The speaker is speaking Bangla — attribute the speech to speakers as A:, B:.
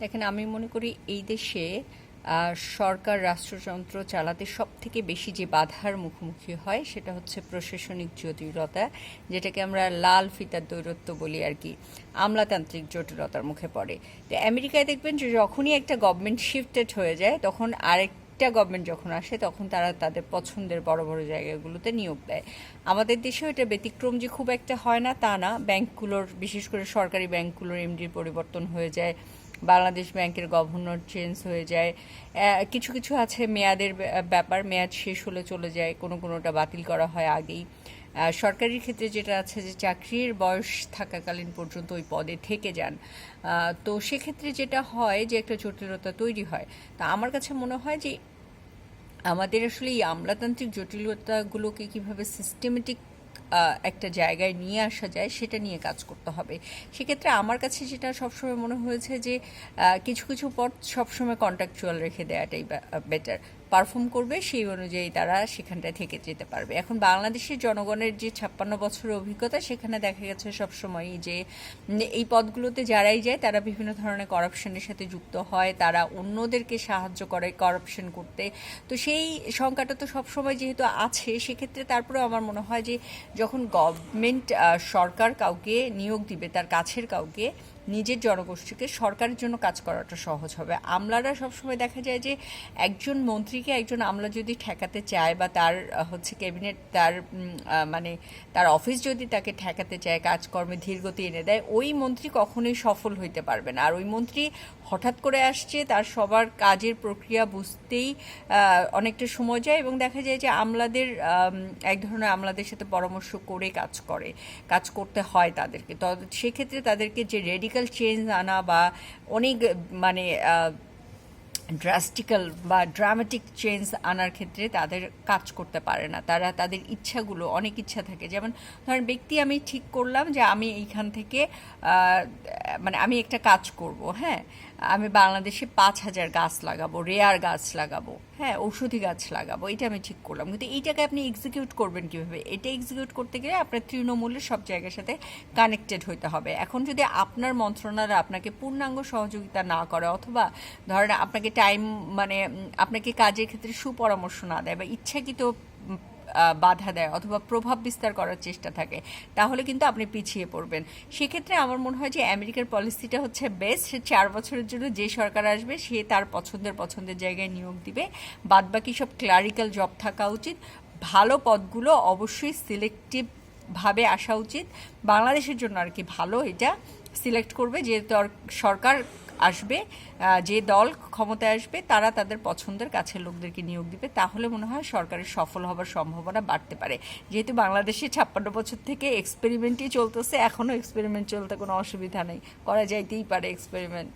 A: দেখেন, আমি মনে করি এই দেশে সরকার রাষ্ট্রযন্ত্র চালাতে সবথেকে বেশি যে বাধার মুখোমুখি হয় সেটা হচ্ছে প্রশাসনিক জটিলতা, যেটাকে আমরা লাল ফিতার দৌরত্ব বলি আর কি। আমলাতান্ত্রিক জটিলতার মুখে পড়ে। তো আমেরিকায় দেখবেন যে যখনই একটা গভর্নমেন্ট শিফটেড হয়ে যায় তখন আরেকটা গভর্নমেন্ট যখন আসে তখন তারা তাদের পছন্দের বড় বড় জায়গাগুলোতে নিয়োগ দেয়। আমাদের দেশেও এটা ব্যতিক্রম যে খুব একটা হয় না তা না। ব্যাংকগুলোর, বিশেষ করে সরকারি ব্যাংকগুলোর এমডির পরিবর্তন হয়ে যায়, বাংলাদেশ ব্যাংকের গভর্নর চেঞ্জ হয়ে যায়, কিছু কিছু আছে মেয়াদের ব্যাপার, মেয়াদ শেষ হলে চলে যায়, কোনোটা বাতিল করা হয় আগেই। সরকারির ক্ষেত্রে যেটা আছে যে চাকরির বয়স থাকাকালীন পর্যন্ত ওই পদে থেকে যান। তো সেক্ষেত্রে যেটা হয় যে একটা জটিলতা তৈরি হয়। তা আমার কাছে মনে হয় যে আমাদের আসলে এই আমলাতান্ত্রিক জটিলতাগুলোকে কিভাবে সিস্টেমেটিক একটা জায়গায় নিয়ে আসা যায় সেটা নিয়ে কাজ করতে হবে। সেক্ষেত্রে আমার কাছে যেটা সবসময় মনে হয়েছে যে কিছু কিছু পদ সবসময় কন্ট্রাকচুয়াল রেখে দেওয়াটাই বেটার। পারফর্ম করবে সেই অনুযায়ী তারা সেখানটায় থেকে যেতে পারবে। এখন বাংলাদেশের জনগণের যে 56 বছরের অভিজ্ঞতা, সেখানে দেখা গেছে সবসময়ই যে এই পদগুলোতে যারাই যায় তারা বিভিন্ন ধরনের করাপশনের সাথে যুক্ত হয়, তারা অন্যদেরকে সাহায্য করে করাপশন করতে। তো সেই সংখ্যাটা তো সবসময় যেহেতু আছে, সেক্ষেত্রে তারপরেও আমার মনে হয় যে যখন গভর্নমেন্ট, সরকার কাউকে নিয়োগ দিবে, তার কাছের কাউকে, নিজের জনগোষ্ঠীকে, সরকারের জন্য কাজ করাটা সহজ হবে। আমলারা সবসময় দেখা যায় যে একজন মন্ত্রীকে একজন আমলা যদি ঠেকাতে চায় বা তার হচ্ছে ক্যাবিনেট, তার মানে তার অফিস যদি তাকে ঠেকাতে চায়, কাজকর্মে ধীরগতি এনে দেয়, ওই মন্ত্রী কখনোই সফল হইতে পারবে না। আর ওই মন্ত্রী হঠাৎ করে আসছে, তার সবার কাজের প্রক্রিয়া বুঝতেই অনেকটা সময় যায়, এবং দেখা যায় যে আমলাদের, এক ধরনের আমলাদের সাথে পরামর্শ করে কাজ করতে হয় তাদেরকে। তো সেক্ষেত্রে তাদেরকে যে রেডিক্যাল চেঞ্জ আনা বা অনেক মানে ড্রাস্টিক্যাল বা ড্রামাটিক চেঞ্জ আনার ক্ষেত্রে তাদের কাজ করতে পারে না। তারা তাদের ইচ্ছাগুলো, অনেক ইচ্ছা থাকে, যেমন ধরেন ব্যক্তি আমি ঠিক করলাম যে আমি এইখান থেকে মানে আমি একটা কাজ করব, হ্যাঁ, আমি বাংলাদেশে 5,000 গাছ লাগাবো, রেয়ার গাছ লাগাবো, হ্যাঁ, ঔষধি গাছ লাগাবো, এটা আমি ঠিক করলাম। কিন্তু এইটাকে আপনি এক্সিকিউট করবেন কীভাবে? এটা এক্সিকিউট করতে গেলে আপনার তৃণমূলের সব জায়গার সাথে কানেক্টেড হইতে হবে। এখন যদি আপনার মন্ত্রণালয় আপনাকে পূর্ণাঙ্গ সহযোগিতা না করে, অথবা ধরেন আপনাকে টাইম, মানে আপনাকে কাজের ক্ষেত্রে সুপরামর্শ না দেয় বা ইচ্ছাকৃত বাধা দেয় অথবা প্রভাব বিস্তার করার চেষ্টা থাকে, তাহলে কিন্তু আপনি পিছিয়ে পড়বেন। সেক্ষেত্রে আমার মনে হয় যে আমেরিকার পলিসিটা হচ্ছে বেস্ট। 4 বছরের জন্য যে সরকার আসবে সে তার পছন্দের জায়গায় নিয়োগ দিবে, বাদবাকি সব ক্লারিক্যাল জব থাকা উচিত। ভালো পদগুলো অবশ্যই সিলেক্টিভ ভাবে আসা উচিত। বাংলাদেশের জন্য আর কি ভালো এটা সিলেক্ট করবে যে সরকার আসবে, যে দল ক্ষমতায় আসবে তারা তাদের পছন্দের কাছের লোকদেরকে নিয়োগ দিবে, তাহলে মনে হয় সরকারের সফল হবার সম্ভাবনা বাড়তে পারে। যেহেতু বাংলাদেশে 56 বছর থেকে এক্সপেরিমেন্টই চলতেছে, এখনও এক্সপেরিমেন্ট চলতে কোনো অসুবিধা নেই, করা যাইতেই পারে এক্সপেরিমেন্ট।